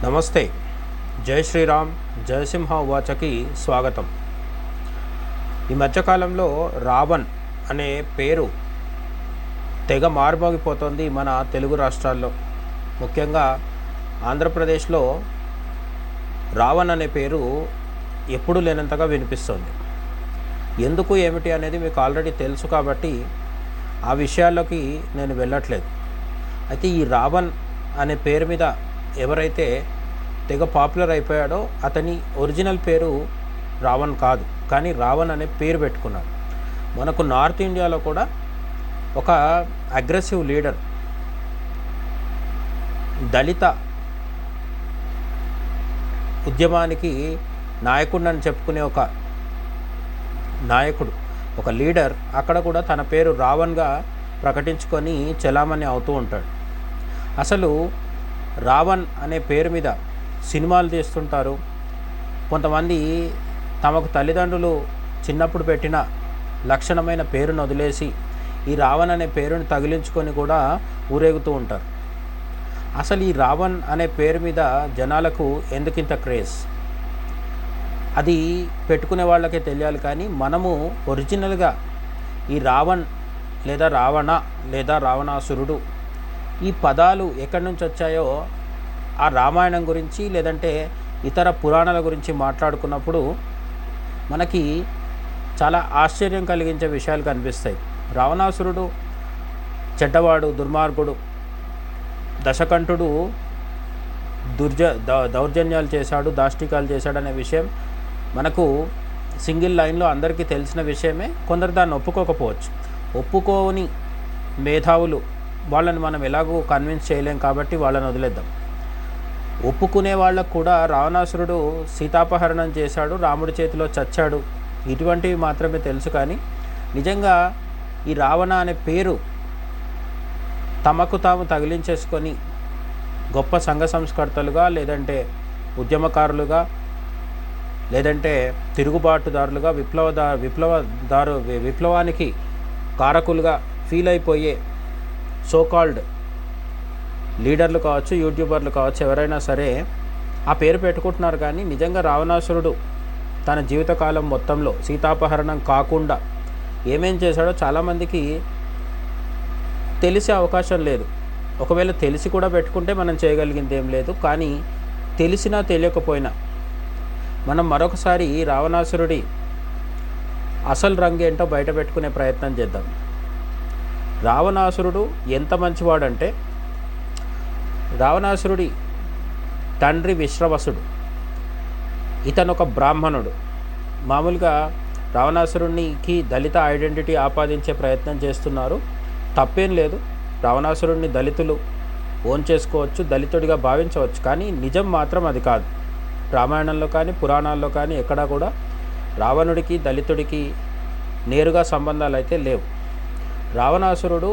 నమస్తే. జై శ్రీరామ్, జయసింహ వాచకి స్వాగతం. ఈ మధ్యకాలంలో రావణ్ అనే పేరు తెగ మారుమోగిపోతుంది మన తెలుగు రాష్ట్రాల్లో. ముఖ్యంగా ఆంధ్రప్రదేశ్లో రావణ్ అనే పేరు ఎప్పుడూ లేనంతగా వినిపిస్తుంది. ఎందుకు ఏమిటి అనేది మీకు ఆల్రెడీ తెలుసు కాబట్టి ఆ విషయాల్లోకి నేను వెళ్ళట్లేదు. అయితే ఈ రావణ్ అనే పేరు మీద ఎవరైతే తెగ పాపులర్ అయిపోయాడో అతని ఒరిజినల్ పేరు రావణ్ కాదు, కానీ రావణ్ అనే పేరు పెట్టుకున్నాడు. మనకు నార్త్ ఇండియాలో కూడా ఒక అగ్రెసివ్ లీడర్, దళిత ఉద్యమానికి నాయకుడిని చెప్పుకునే ఒక నాయకుడు, ఒక లీడర్ అక్కడ కూడా తన పేరు రావణ్గా ప్రకటించుకొని చలామణి అవుతూ ఉంటాడు. అసలు రావణ్ అనే పేరు మీద సినిమాలు తీస్తుంటారు. కొంతమంది తమకు తల్లిదండ్రులు చిన్నప్పుడు పెట్టిన లక్షణమైన పేరును వదిలేసి ఈ రావణ్ అనే పేరుని తగిలించుకొని కూడా ఊరేగుతూ ఉంటారు. అసలు ఈ రావణ్ అనే పేరు మీద జనాలకు ఎందుకింత క్రేజ్, అది పెట్టుకునే వాళ్ళకే తెలియాలి. కానీ మనము ఒరిజినల్గా ఈ రావణ్ లేదా రావణ లేదా రావణాసురుడు ఈ పదాలు ఎక్కడి నుంచి వచ్చాయో ఆ రామాయణం గురించి లేదంటే ఇతర పురాణాల గురించి మాట్లాడుకున్నప్పుడు మనకి చాలా ఆశ్చర్యం కలిగించే విషయాలు కనిపిస్తాయి. రావణాసురుడు చెడ్డవాడు, దుర్మార్గుడు, దశకంఠుడు దౌర్జన్యాలు చేశాడు, దాష్టికాలు చేశాడు అనే విషయం మనకు సింగిల్ లైన్లో అందరికీ తెలిసిన విషయమే. కొందరు దాన్ని ఒప్పుకోకపోవచ్చు. ఒప్పుకోని మేధావులు వాళ్ళని మనం ఎలాగో కన్విన్స్ చేయలేం కాబట్టి వాళ్ళని వదిలేద్దాం. ఒప్పుకునే వాళ్ళకు కూడా రావణాసురుడు సీతాపహరణం చేశాడు, రాముడి చేతిలో చచ్చాడు, ఇటువంటివి మాత్రమే తెలుసు. కానీ నిజంగా ఈ రావణ అనే పేరు తమకు తాము తగిలించేసుకొని గొప్ప సంఘ సంస్కర్తలుగా లేదంటే ఉద్యమకారులుగా లేదంటే తిరుగుబాటుదారులుగా విప్లవానికి కారకులుగా ఫీల్ అయిపోయే సోకాల్డ్ లీడర్లు కావచ్చు, యూట్యూబర్లు కావచ్చు, ఎవరైనా సరే ఆ పేరు పెట్టుకుంటున్నారు. కానీ నిజంగా రావణాసురుడు తన జీవితకాలం మొత్తంలో సీతాపహరణం కాకుండా ఏమేం చేశాడో చాలామందికి తెలిసే అవకాశం లేదు. ఒకవేళ తెలిసి కూడా పెట్టుకుంటే మనం చేయగలిగింది ఏం లేదు. కానీ తెలిసినా తెలియకపోయినా మనం మరొకసారి రావణాసురుడి అసలు రంగు ఏంటో బయట పెట్టుకునే ప్రయత్నం చేద్దాం. రావణాసురుడు ఎంత మంచివాడంటే, రావణాసురుడి తండ్రి విశ్రవసుడు, ఇతను ఒక బ్రాహ్మణుడు. మామూలుగా రావణాసురునికి దళిత ఐడెంటిటీ ఆపాదించే ప్రయత్నం చేస్తున్నారు. తప్పేం లేదు, రావణాసురుడిని దళితులు ఓన్ చేసుకోవచ్చు, దళితుడిగా భావించవచ్చు. కానీ నిజం మాత్రం అది కాదు. రామాయణంలో కానీ పురాణాల్లో కానీ ఎక్కడా కూడా రావణుడికి దళితుడికి నేరుగా సంబంధాలు అయితే లేవు. రావణాసురుడు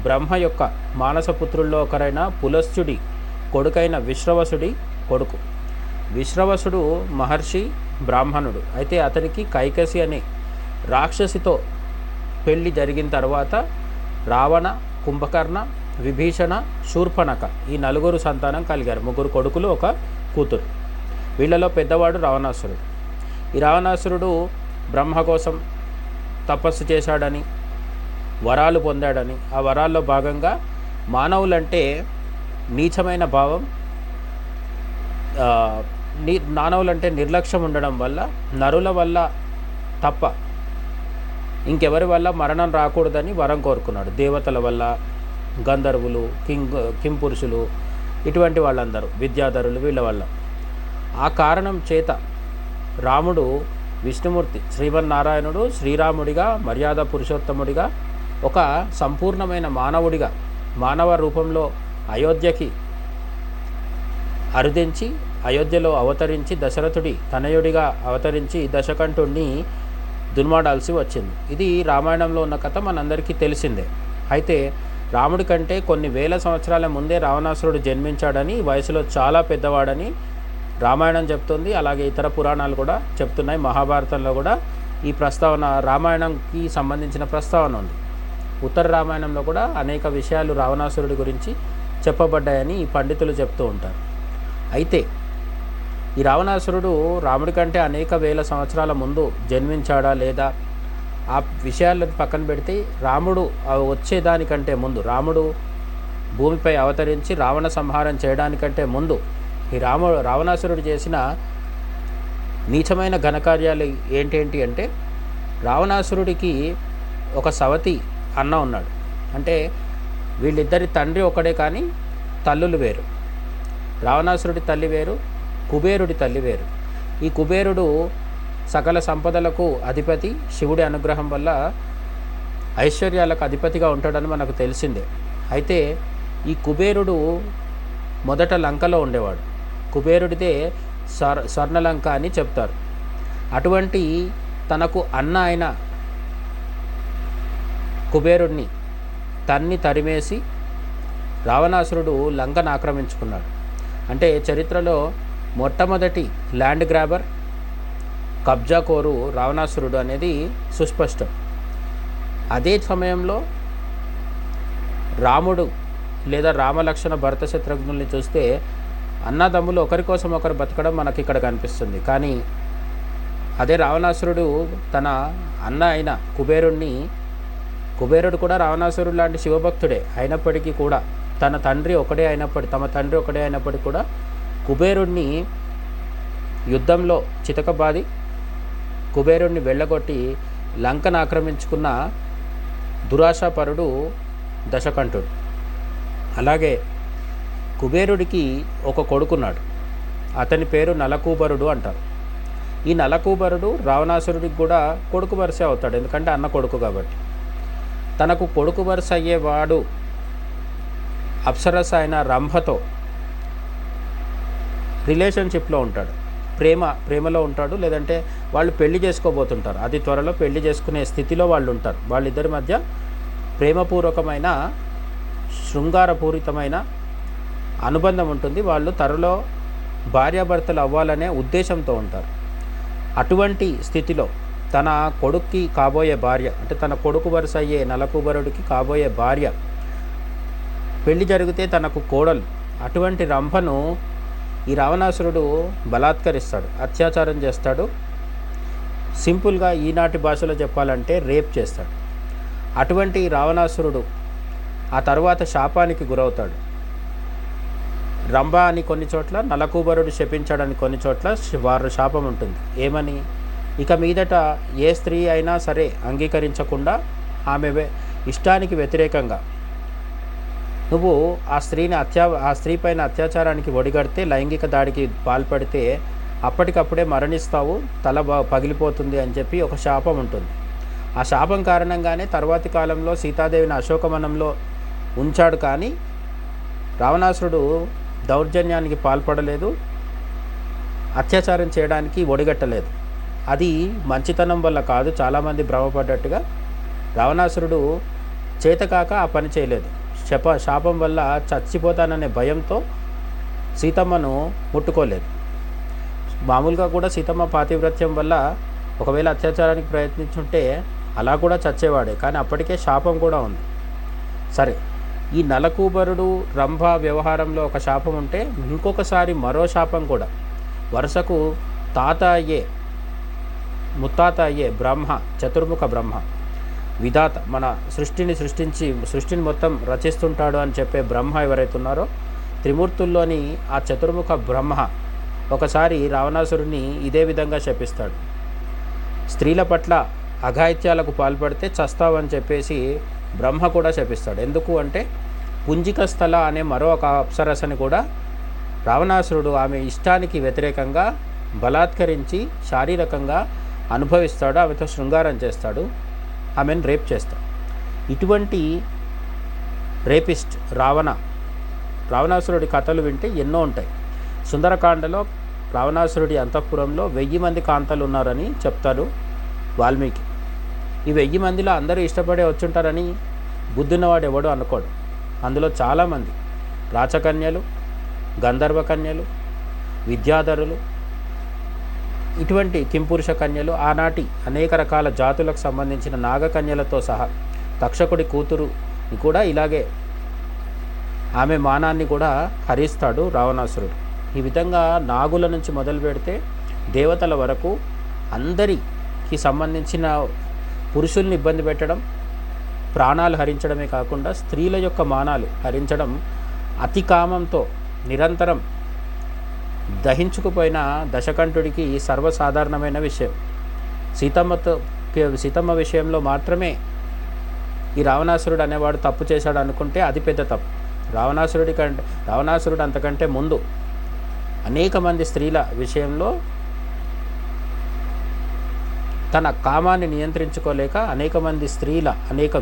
బ్రహ్మ యొక్క మానసపుత్రుల్లో ఒకరైన పులస్త్యుడి కొడుకైన విశ్రవసుడి కొడుకు. విశ్రవసుడు మహర్షి, బ్రాహ్మణుడు. అయితే అతనికి కైకసి అనే రాక్షసితో పెళ్లి జరిగిన తర్వాత రావణ, కుంభకర్ణ, విభీషణ, శూర్పణఖ ఈ నలుగురు సంతానం కలిగారు. 3 కొడుకులు, 1 కూతురు. వీళ్ళలో పెద్దవాడు రావణాసురుడు. ఈ రావణాసురుడు బ్రహ్మ కోసం తపస్సు చేశాడని, వరాలు పొందాడని, ఆ వరాల్లో భాగంగా మానవులంటే నీచమైన భావం, మానవులంటే నిర్లక్ష్యం ఉండడం వల్ల నరుల వల్ల తప్ప ఇంకెవరి వల్ల మరణం రాకూడదని వరం కోరుకున్నాడు. దేవతల వల్ల, గంధర్వులు, కింపురుషులు, ఇటువంటి వాళ్ళందరూ, విద్యాధరులు, వీళ్ళ వల్ల. ఆ కారణం చేత రాముడు, విష్ణుమూర్తి, శ్రీమన్నారాయణుడు శ్రీరాముడిగా, మర్యాద పురుషోత్తముడిగా, ఒక సంపూర్ణమైన మానవుడిగా మానవ రూపంలో అయోధ్యకి అరుదించి అయోధ్యలో అవతరించి దశరథుడి తనయుడిగా అవతరించి దశకంఠుడిని దున్మాడాల్సి వచ్చింది. ఇది రామాయణంలో ఉన్న కథ మనందరికీ తెలిసిందే. అయితే రాముడి కంటే కొన్ని వేల సంవత్సరాల ముందే రావణాసురుడు జన్మించాడని, వయసులో చాలా పెద్దవాడని రామాయణం చెప్తుంది. అలాగే ఇతర పురాణాలు కూడా చెప్తున్నాయి. మహాభారతంలో కూడా ఈ ప్రస్తావన, రామాయణంకి సంబంధించిన ప్రస్తావన ఉంది. ఉత్తర రామాయణంలో కూడా అనేక విషయాలు రావణాసురుడి గురించి చెప్పబడ్డాయని ఈ పండితులు చెప్తూ ఉంటారు. అయితే ఈ రావణాసురుడు రాముడి కంటే అనేక వేల సంవత్సరాల ముందు జన్మించాడా లేదా ఆ విషయాలను పక్కన పెడితే రాముడు వచ్చేదానికంటే ముందు, రాముడు భూమిపై అవతరించి రావణ సంహారం చేయడానికంటే ముందు ఈ రావణాసురుడు చేసిన నీచమైన ఘనకార్యాలు ఏంటేంటి అంటే, రావణాసురుడికి ఒక సవతి అన్న ఉన్నాడు. అంటే వీళ్ళిద్దరి తండ్రి ఒకడే కానీ తల్లులు వేరు. రావణాసురుడి తల్లి వేరు, కుబేరుడి తల్లి వేరు. ఈ కుబేరుడు సకల సంపదలకు అధిపతి, శివుడి అనుగ్రహం వల్ల ఐశ్వర్యాలకు అధిపతిగా ఉంటాడని మనకు తెలిసిందే. అయితే ఈ కుబేరుడు మొదట లంకలో ఉండేవాడు. కుబేరుడిదే స్వర్ణలంక అని చెప్తారు. అటువంటి తనకు అన్న అయిన కుబేరుడిని తరిమేసి రావణాసురుడు లంకను ఆక్రమించుకున్నాడు. అంటే చరిత్రలో మొట్టమొదటి ల్యాండ్ గ్రాబర్, కబ్జాకోరు రావణాసురుడు అనేది సుస్పష్టం. అదే సమయంలో రాముడు లేదా రామలక్ష్మణ భరత శత్రుఘ్నుల్ని చూస్తే అన్నదమ్ములు ఒకరి కోసం ఒకరు బతకడం మనకి ఇక్కడ కనిపిస్తుంది. కానీ అదే రావణాసురుడు తన అన్న అయిన కుబేరుడు కూడా రావణాసురుడు లాంటి శివభక్తుడే అయినప్పటికీ కూడా తమ తండ్రి ఒకడే అయినప్పటికీ కూడా కుబేరుడిని యుద్ధంలో చితకబాది కుబేరుడిని వెళ్ళగొట్టి లంకను ఆక్రమించుకున్న దురాశాపరుడు దశకంఠుడు. అలాగే కుబేరుడికి ఒక కొడుకున్నాడు. అతని పేరు నలకూబరుడు అంటారు. ఈ నలకూబరుడు రావణాసురుడికి కూడా కొడుకు వరుస అవుతాడు, ఎందుకంటే అన్న కొడుకు కాబట్టి. తనకు కొడుకు వరుస అయ్యేవాడు అప్సరస అయిన రంభతో రిలేషన్షిప్లో ఉంటాడు, ప్రేమలో ఉంటాడు. లేదంటే వాళ్ళు పెళ్లి చేసుకోబోతుంటారు, అది త్వరలో పెళ్లి చేసుకునే స్థితిలో వాళ్ళు ఉంటారు. వాళ్ళిద్దరి మధ్య ప్రేమపూర్వకమైన శృంగారపూరితమైన అనుబంధం ఉంటుంది. వాళ్ళు త్వరలో భార్యాభర్తలు అవ్వాలనే ఉద్దేశంతో ఉంటారు. అటువంటి స్థితిలో తన కొడుక్కి కాబోయే భార్య, అంటే తన కొడుకు వరుస అయ్యే నలకూబరుడికి కాబోయే భార్య పెళ్లి జరిగితే తనకు కోడలు, అటువంటి రంభను ఈ రావణాసురుడు బలాత్కరిస్తాడు, అత్యాచారం చేస్తాడు. సింపుల్గా ఈనాటి భాషలో చెప్పాలంటే రేప్ చేస్తాడు. అటువంటి రావణాసురుడు ఆ తర్వాత శాపానికి గురవుతాడు. రంభ అని కొన్ని చోట్ల, నలకూబరుడు శపించాడని కొన్ని చోట్ల వారి శాపం ఉంటుంది. ఏమని? ఇక మీదట ఏ స్త్రీ అయినా సరే అంగీకరించకుండా ఆమె ఇష్టానికి వ్యతిరేకంగా నువ్వు ఆ స్త్రీ పైన అత్యాచారానికి ఒడిగడితే, లైంగిక దాడికి పాల్పడితే అప్పటికప్పుడే మరణిస్తావు, తల పగిలిపోతుంది అని చెప్పి ఒక శాపం ఉంటుంది. ఆ శాపం కారణంగానే తర్వాతి కాలంలో సీతాదేవిని అశోకవనంలో ఉంచాడు. కానీ రావణాసురుడు దౌర్జన్యానికి పాల్పడలేదు, అత్యాచారం చేయడానికి ఒడిగట్టలేదు. అది మంచితనం వల్ల కాదు, చాలామంది భ్రమపడ్డట్టుగా. రావణాసురుడు చేతకాక ఆ పని చేయలేదు. శాపం వల్ల చచ్చిపోతాననే భయంతో సీతమ్మను ముట్టుకోలేదు. మామూలుగా కూడా సీతమ్మ పాతివ్రత్యం వల్ల ఒకవేళ అత్యాచారానికి ప్రయత్నించుంటే అలా కూడా చచ్చేవాడే, కానీ అప్పటికే శాపం కూడా ఉంది. సరే, ఈ నలకూబరుడు రంభ వ్యవహారంలో ఒక శాపం ఉంటే ఇంకొకసారి మరో శాపం కూడా వరుసకు ముత్తాత అయ్యే బ్రహ్మ, చతుర్ముఖ బ్రహ్మ, విధాత, మన సృష్టిని మొత్తం రచిస్తుంటాడు అని చెప్పే బ్రహ్మ ఎవరైతే ఉన్నారో, త్రిమూర్తుల్లోని ఆ చతుర్ముఖ బ్రహ్మ ఒకసారి రావణాసురుని ఇదే విధంగా శపిస్తాడు. స్త్రీల పట్ల అఘాయిత్యాలకు పాల్పడితే చస్తావని చెప్పేసి బ్రహ్మ కూడా శపిస్తాడు. ఎందుకు అంటే పుంజిక స్థల అనే మరో ఒక అప్సరసని కూడా రావణాసురుడు ఆమె ఇష్టానికి వ్యతిరేకంగా బలాత్కరించి శారీరకంగా అనుభవిస్తాడు, ఆమెతో శృంగారం చేస్తాడు, ఆమెను రేప్ చేస్తాడు. ఇటువంటి రేపిస్ట్ రావణాసురుడి కథలు వింటే ఎన్నో ఉంటాయి. సుందరకాండలో రావణాసురుడి అంతఃపురంలో 1000 మంది కాంతలు ఉన్నారని చెప్తారు వాల్మీకి. ఈ 1000 మందిలో అందరూ ఇష్టపడే వచ్చుంటారని బుద్ధిన్నవాడు ఎవడో అనుకోడు. అందులో చాలామంది రాచకన్యలు, గంధర్వ కన్యలు, విద్యాధరులు, ఇటువంటి కింపురుష కన్యలు, ఆనాటి అనేక రకాల జాతులకు సంబంధించిన నాగకన్యలతో సహా తక్షకుడి కూతురు కూడా ఇలాగే ఆమె మానాన్ని కూడా హరిస్తాడు రావణాసురుడు. ఈ విధంగా నాగుల నుంచి మొదలు పెడితే దేవతల వరకు అందరికి సంబంధించిన పురుషుల్ని ఇబ్బంది పెట్టడం, ప్రాణాలు హరించడమే కాకుండా స్త్రీల యొక్క మానాలు హరించడం అతి కామంతో నిరంతరం దహించుకుపోయిన దశకంఠుడికి సర్వసాధారణమైన విషయం. సీతమ్మ విషయంలో మాత్రమే ఈ రావణాసురుడు అనేవాడు తప్పు చేశాడు అనుకుంటే అది పెద్ద తప్పు. రావణాసురుడు అంతకంటే ముందు అనేక మంది స్త్రీల విషయంలో తన కామాన్ని నియంత్రించుకోలేక అనేక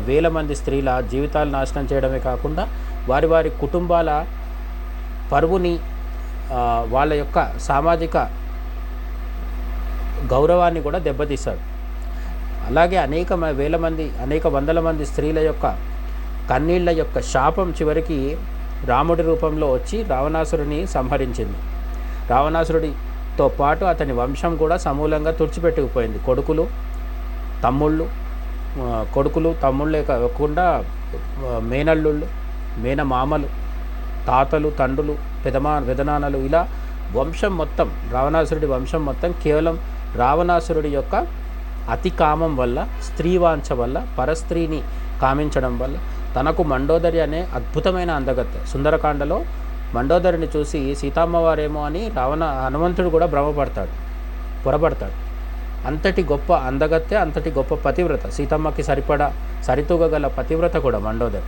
వేల మంది స్త్రీల జీవితాలు నాశనం చేయడమే కాకుండా వారి వారి కుటుంబాల పరువుని, వాళ్ళ యొక్క సామాజిక గౌరవాన్ని కూడా దెబ్బతీశాడు. అలాగే అనేక వందల మంది స్త్రీల యొక్క కన్నీళ్ల యొక్క శాపం చివరికి రాముడి రూపంలో వచ్చి రావణాసురుని సంహరించింది. రావణాసురుడితో పాటు అతని వంశం కూడా సమూలంగా తుడిచిపెట్టుకుపోయింది. కొడుకులు తమ్ముళ్ళే కాకుండా మేనల్లుళ్ళు, మేనమామలు, తాతలు, తండ్రులు, పెదనాన్నలు, ఇలా రావణాసురుడి వంశం మొత్తం కేవలం రావణాసురుడి యొక్క అతి కామం వల్ల, స్త్రీవాంఛ వల్ల, పరస్త్రీని కామించడం వల్ల తనకు మండోదరి అనే అద్భుతమైన అందగత్తె, సుందరకాండలో మండోదరిని చూసి సీతమ్మవారేమో అని హనుమంతుడు కూడా పొరపడతాడు. అంతటి గొప్ప అందగత్తె, అంతటి గొప్ప పతివ్రత, సీతమ్మకి సరితూగగల పతివ్రత కూడా మండోదరి.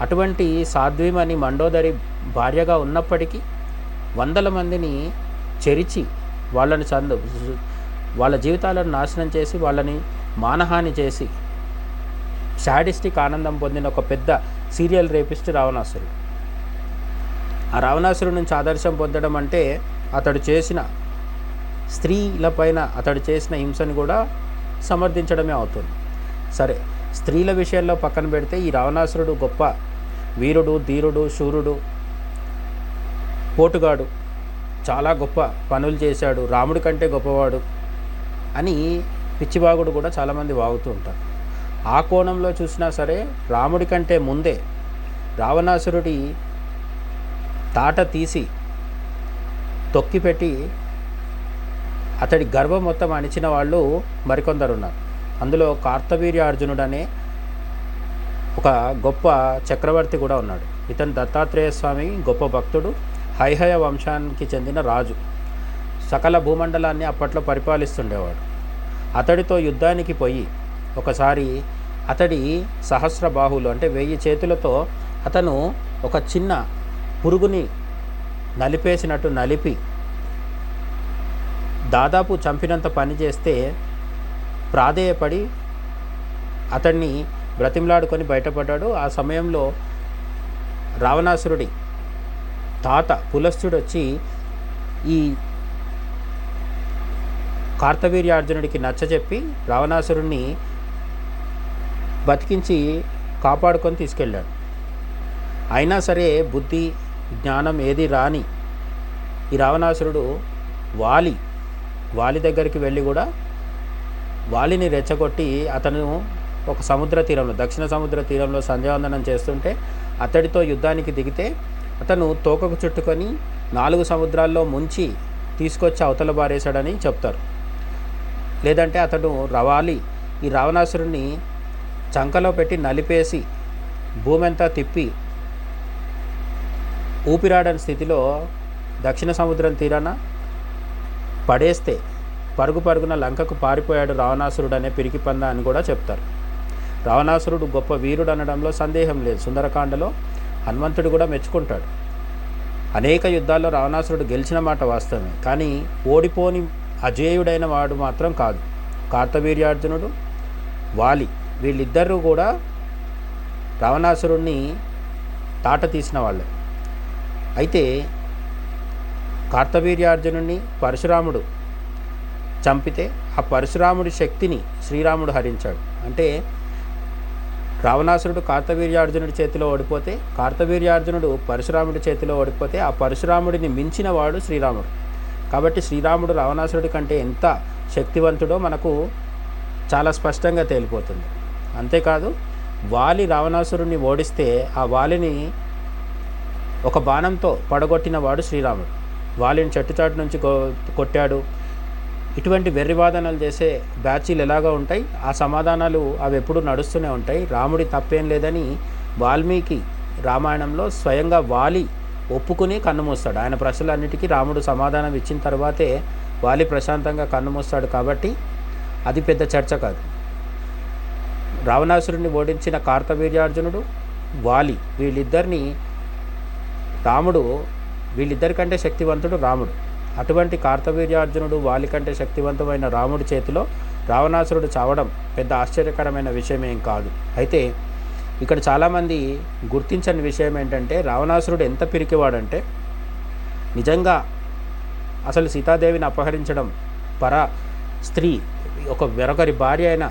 అటువంటి సాధ్వీమణి మండోదరి భార్యగా ఉన్నప్పటికీ వందల మందిని చెరిచి వాళ్ళ జీవితాలను నాశనం చేసి, వాళ్ళని మానహాని చేసి శాడిస్టిక్ ఆనందం పొందిన ఒక పెద్ద సీరియల్ రేపిస్ట్ రావణాసురుడు. ఆ రావణాసురుడి నుంచి ఆదర్శం పొందడం అంటే అతడు చేసిన స్త్రీలపైన అతడు చేసిన హింసను కూడా సమర్థించడమే అవుతుంది. సరే, స్త్రీల విషయంలో పక్కన పెడితే ఈ రావణాసురుడు గొప్ప వీరుడు, ధీరుడు, శూరుడు, పోటుగాడు, చాలా గొప్ప పనులు చేశాడు, రాముడి కంటే గొప్పవాడు అని పిచ్చివాగుడు కూడా చాలామంది వాగుతూ ఉంటారు. ఆ కోణంలో చూసినా సరే రాముడి కంటే ముందే రావణాసురుడి తాట తీసి తొక్కిపెట్టి అతడి గర్వం మొత్తం అణిచిన వాళ్ళు మరికొందరు ఉన్నారు. అందులో కార్తవీర్యార్జునుడు అనే ఒక గొప్ప చక్రవర్తి కూడా ఉన్నాడు. ఇతను దత్తాత్రేయ స్వామి గొప్ప భక్తుడు, హైహయ వంశానికి చెందిన రాజు, సకల భూమండలాన్ని అప్పట్లో పరిపాలిస్తుండేవాడు. అతడితో యుద్ధానికి పోయి ఒకసారి అతడి సహస్రబాహులు అంటే 1000 చేతులతో అతను ఒక చిన్న పురుగుని నలిపేసినట్టు నలిపి దాదాపు చంపినంత పని చేస్తే ప్రాధేయపడి అతన్ని బ్రతిమలాడుకొని బయటపడ్డాడు. ఆ సమయంలో రావణాసురుడి తాత పులస్త్యుడు వచ్చి ఈ కార్తవీర్యార్జునుడికి నచ్చజెప్పి రావణాసురుణ్ణి బతికించి కాపాడుకొని తీసుకెళ్ళాడు. అయినా సరే బుద్ధి జ్ఞానం ఏది రాని ఈ రావణాసురుడు వాలి దగ్గరికి వెళ్ళి కూడా వాలిని రెచ్చగొట్టి అతను ఒక సముద్ర తీరంలో, దక్షిణ సముద్ర తీరంలో సంధ్యావందనం చేస్తుంటే అతడితో యుద్ధానికి దిగితే అతను తోకకు చుట్టుకొని 4 సముద్రాల్లో ముంచి తీసుకొచ్చి అవతల బారేశాడని చెప్తారు. లేదంటే అతడు ఈ రావణాసురుణ్ణి చంకలో పెట్టి నలిపేసి భూమి అంతా తిప్పి ఊపిరాడని స్థితిలో దక్షిణ సముద్రం తీరాన పడేస్తే పరుగున లంకకు పారిపోయాడు రావణాసురుడు అనే పిరికి పంద అని కూడా చెప్తారు. రావణాసురుడు గొప్ప వీరుడు అనడంలో సందేహం లేదు. సుందరకాండలో హనుమంతుడు కూడా మెచ్చుకుంటాడు. అనేక యుద్ధాల్లో రావణాసురుడు గెలిచిన మాట వాస్తవమే, కానీ ఓడిపోని అజేయుడైన వాడు మాత్రం కాదు. కార్తవీర్యార్జునుడు, వాలి, వీళ్ళిద్దరూ కూడా రావణాసురుణ్ణి తాట తీసిన వాళ్ళే. అయితే కార్తవీర్యార్జునుడిని పరశురాముడు చంపితే ఆ పరశురాముడి శక్తిని శ్రీరాముడు హరించాడు. అంటే రావణాసురుడు కార్తవీర్యార్జునుడి చేతిలో ఓడిపోతే, కార్తవీర్యార్జునుడు పరశురాముడి చేతిలో ఓడిపోతే ఆ పరశురాముడిని మించిన వాడు శ్రీరాముడు. కాబట్టి శ్రీరాముడు రావణాసురుడి కంటే ఎంత శక్తివంతుడో మనకు చాలా స్పష్టంగా తేలిపోతుంది. అంతేకాదు, వాలి రావణాసురుడిని ఓడిస్తే ఆ వాలిని ఒక బాణంతో పడగొట్టిన వాడు శ్రీరాముడు. వాళ్ళని చెట్టుచాటు నుంచి కొట్టాడు. ఇటువంటి వెర్రివాదనలు చేసే బ్యాచీలు ఎలాగా ఉంటాయి, ఆ సమాధానాలు అవి ఎప్పుడూ నడుస్తూనే ఉంటాయి. రాముడి తప్పేం లేదని వాల్మీకి రామాయణంలో స్వయంగా వాలి ఒప్పుకుని కన్నుమూస్తాడు. ఆయన ప్రశ్నలన్నిటికీ రాముడు సమాధానం ఇచ్చిన తర్వాతే వాలి ప్రశాంతంగా కన్నుమూస్తాడు. కాబట్టి అది పెద్ద చర్చ కాదు. రావణాసురుడిని ఓడించిన కార్తవీర్యార్జునుడు, వాలి, వీళ్ళిద్దరికంటే శక్తివంతుడు రాముడు. అటువంటి కార్తవీర్యార్జునుడు, వాలి కంటే శక్తివంతమైన రాముడి చేతిలో రావణాసురుడు చావడం పెద్ద ఆశ్చర్యకరమైన విషయం ఏం కాదు. అయితే ఇక్కడ చాలామంది గుర్తించని విషయం ఏంటంటే, రావణాసురుడు ఎంత పిరికివాడంటే, నిజంగా అసలు సీతాదేవిని అపహరించడం, స్త్రీ వేరొకరి భార్య అయిన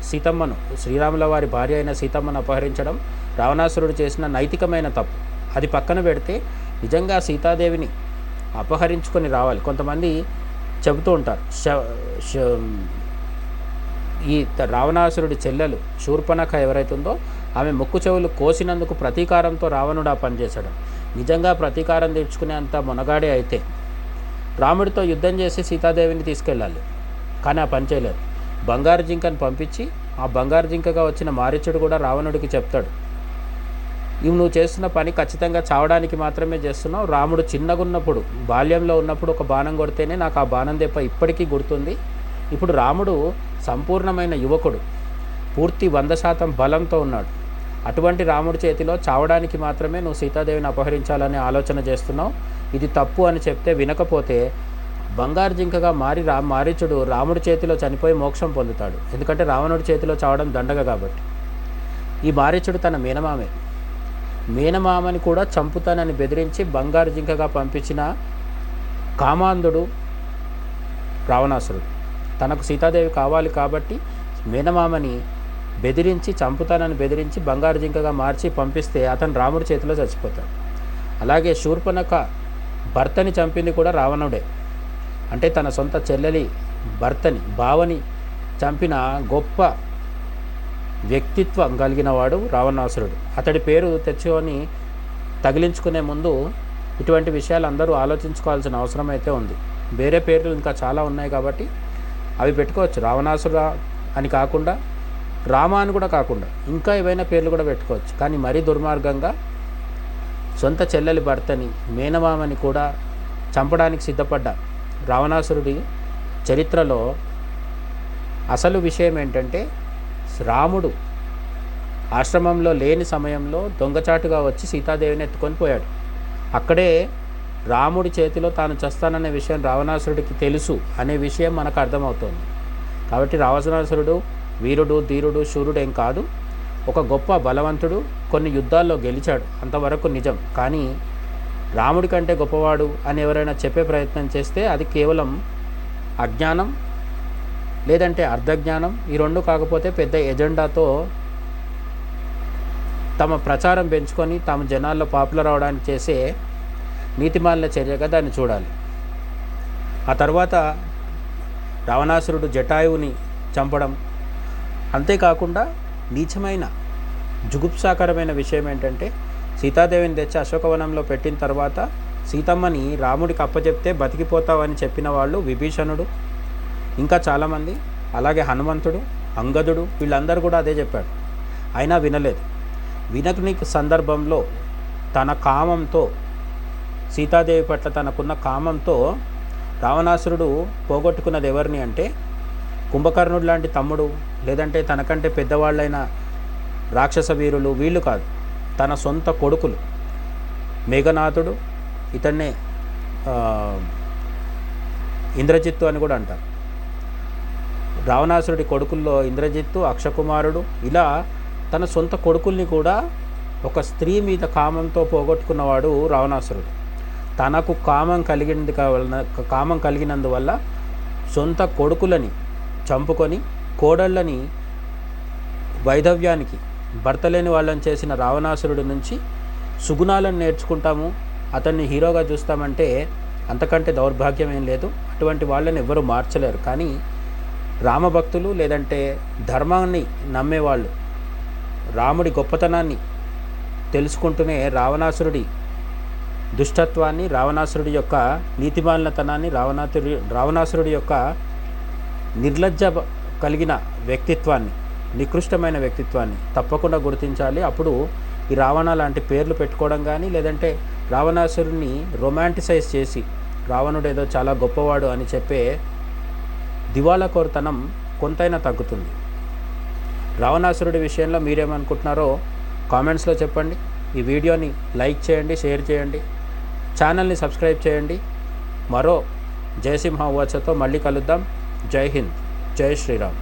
సీతమ్మను, శ్రీరాముల వారి భార్య అయిన సీతమ్మను అపహరించడం రావణాసురుడు చేసిన నైతికమైన తప్పు. అది పక్కన పెడితే నిజంగా సీతాదేవిని అపహరించుకొని రావాలి. కొంతమంది చెబుతూ ఉంటారు, ఈ రావణాసురుడి చెల్లెలు శూర్పణఖ ఎవరైతే ఉందో ఆమె ముక్కు చెవులు కోసినందుకు ప్రతీకారంతో రావణుడు ఆ పనిచేశాడు. నిజంగా ప్రతీకారం తీర్చుకునే అంత మొనగాడే అయితే రాముడితో యుద్ధం చేసి సీతాదేవిని తీసుకెళ్ళాలి. కానీ ఆ పని చేయలేదు. బంగారు జింకను పంపించి ఆ బంగారు జింకగా వచ్చిన మారీచుడు కూడా రావణుడికి చెప్తాడు, ఇవి నువ్వు చేస్తున్న పని ఖచ్చితంగా చావడానికి మాత్రమే చేస్తున్నావు. రాముడు చిన్నగున్నప్పుడు, బాల్యంలో ఉన్నప్పుడు ఒక బాణం కొడితేనే నాకు ఆ బాణం దెబ్బ ఇప్పటికీ గుర్తుంది. ఇప్పుడు రాముడు సంపూర్ణమైన యువకుడు, పూర్తి 100% బలంతో ఉన్నాడు. అటువంటి రాముడి చేతిలో చావడానికి మాత్రమే నువ్వు సీతాదేవిని అపహరించాలనే ఆలోచన చేస్తున్నావు. ఇది తప్పు అని చెప్తే వినకపోతే బంగారు జింకగా మారీచుడు రాముడి చేతిలో చనిపోయి మోక్షం పొందుతాడు. ఎందుకంటే రావణుడి చేతిలో చావడం దండగ కాబట్టి. ఈ మారీచుడు తన మేనమామని కూడా చంపుతానని బెదిరించి బంగారు జింకగా పంపించిన కామాంధుడు రావణాసురుడు. తనకు సీతాదేవి కావాలి కాబట్టి మేనమామని చంపుతానని బెదిరించి బంగారు జింకగా మార్చి పంపిస్తే అతను రాముడి చేతిలో చచ్చిపోతాడు. అలాగే శూర్పణఖ భర్తని చంపింది కూడా రావణుడే. అంటే తన సొంత చెల్లెలి బావని చంపిన గొప్ప వ్యక్తిత్వం కలిగిన వాడు రావణాసురుడు. అతడి పేరు తెచ్చుకొని తగిలించుకునే ముందు ఇటువంటి విషయాలు అందరూ ఆలోచించుకోవాల్సిన అవసరం అయితే ఉంది. వేరే పేర్లు ఇంకా చాలా ఉన్నాయి కాబట్టి అవి పెట్టుకోవచ్చు. రావణాసుర అని కాకుండా, రామ అని కూడా కాకుండా ఇంకా ఏవైనా పేర్లు కూడా పెట్టుకోవచ్చు. కానీ మరీ దుర్మార్గంగా సొంత చెల్లెలి భర్తని, మేనమామని కూడా చంపడానికి సిద్ధపడ్డ రావణాసురుడి చరిత్రలో అసలు విషయం ఏంటంటే, రాముడు ఆశ్రమంలో లేని సమయంలో దొంగచాటుగా వచ్చి సీతాదేవిని ఎత్తుకొని పోయాడు. అక్కడే రాముడి చేతిలో తాను చస్తాననే విషయం రావణాసురుడికి తెలుసు అనే విషయం మనకు అర్థమవుతుంది. కాబట్టి రావణాసురుడు వీరుడు, ధీరుడు, శూరుడు ఏం కాదు, ఒక గొప్ప బలవంతుడు. కొన్ని యుద్ధాల్లో గెలిచాడు, అంతవరకు నిజం. కానీ రాముడి కంటే గొప్పవాడు అని ఎవరైనా చెప్పే ప్రయత్నం చేస్తే అది కేవలం అజ్ఞానం లేదంటే అర్ధజ్ఞానం. ఈ రెండు కాకపోతే పెద్ద ఎజెండాతో తమ ప్రచారం పెంచుకొని తమ జనాల్లో పాపులర్ అవడానికి చేసే నీతిమాలిన చర్యగా దాన్ని చూడాలి. ఆ తర్వాత రావణాసురుడు జటాయువుని చంపడం, అంతేకాకుండా నీచమైన జుగుప్సాకరమైన విషయం ఏంటంటే, సీతాదేవిని తెచ్చి అశోకవనంలో పెట్టిన తర్వాత సీతమ్మని రాముడికి అప్పచెప్తే బతికిపోతావని చెప్పిన వాళ్ళు విభీషణుడు, ఇంకా చాలామంది, అలాగే హనుమంతుడు, అంగదుడు, వీళ్ళందరూ కూడా అదే చెప్పాడు. అయినా వినలేదు. వినని సందర్భంలో తన కామంతో, సీతాదేవి పట్ల తనకున్న కామంతో రావణాసురుడు పోగొట్టుకున్నది ఎవరిని అంటే, కుంభకర్ణుడు లాంటి తమ్ముడు, లేదంటే తనకంటే పెద్దవాళ్ళైన రాక్షస వీరులు, వీళ్ళు కాదు, తన సొంత కొడుకులు. మేఘనాథుడు, ఇతన్నే ఇంద్రజిత్తు అని కూడా అంటారు. రావణాసురుడి కొడుకుల్లో ఇంద్రజిత్తు, అక్షకుమారుడు, ఇలా తన సొంత కొడుకుల్ని కూడా ఒక స్త్రీ మీద కామంతో పోగొట్టుకున్నవాడు రావణాసురుడు. తనకు కామం కలిగినందువల్ల సొంత కొడుకులని చంపుకొని కోడళ్ళని వైధవ్యానికి, భర్త లేని వాళ్ళని చేసిన రావణాసురుడి నుంచి సుగుణాలను నేర్చుకుంటాము, అతన్ని హీరోగా చూస్తామంటే అంతకంటే దౌర్భాగ్యం ఏం లేదు. అటువంటి వాళ్ళని ఎవ్వరూ మార్చలేరు. కానీ రామభక్తులు లేదంటే ధర్మాన్ని నమ్మేవాళ్ళు రాముడి గొప్పతనాన్ని తెలుసుకుంటూనే రావణాసురుడి దుష్టత్వాన్ని, రావణాసురుడి యొక్క నీతిమాలినతనాన్ని, రావణాసురుడి యొక్క నిర్లజ్జ కలిగిన వ్యక్తిత్వాన్ని, నికృష్టమైన వ్యక్తిత్వాన్ని తప్పకుండా గుర్తించాలి. అప్పుడు ఈ రావణ లాంటి పేర్లు పెట్టుకోవడం కానీ, లేదంటే రావణాసురుడిని రొమాంటిసైజ్ చేసి రావణుడు ఏదో చాలా గొప్పవాడు అని చెప్పే దివాళాకోరుతనం కొంతైనా తగ్గుతుంది. రావణాసురుడి విషయంలో మీరేమనుకుంటున్నారో కామెంట్స్లో చెప్పండి. ఈ వీడియోని లైక్ చేయండి, షేర్ చేయండి, ఛానల్ని సబ్స్క్రైబ్ చేయండి. మరో జయసింహ ఉవాచతో మళ్ళీ కలుద్దాం. జై హింద్, జై శ్రీరామ్.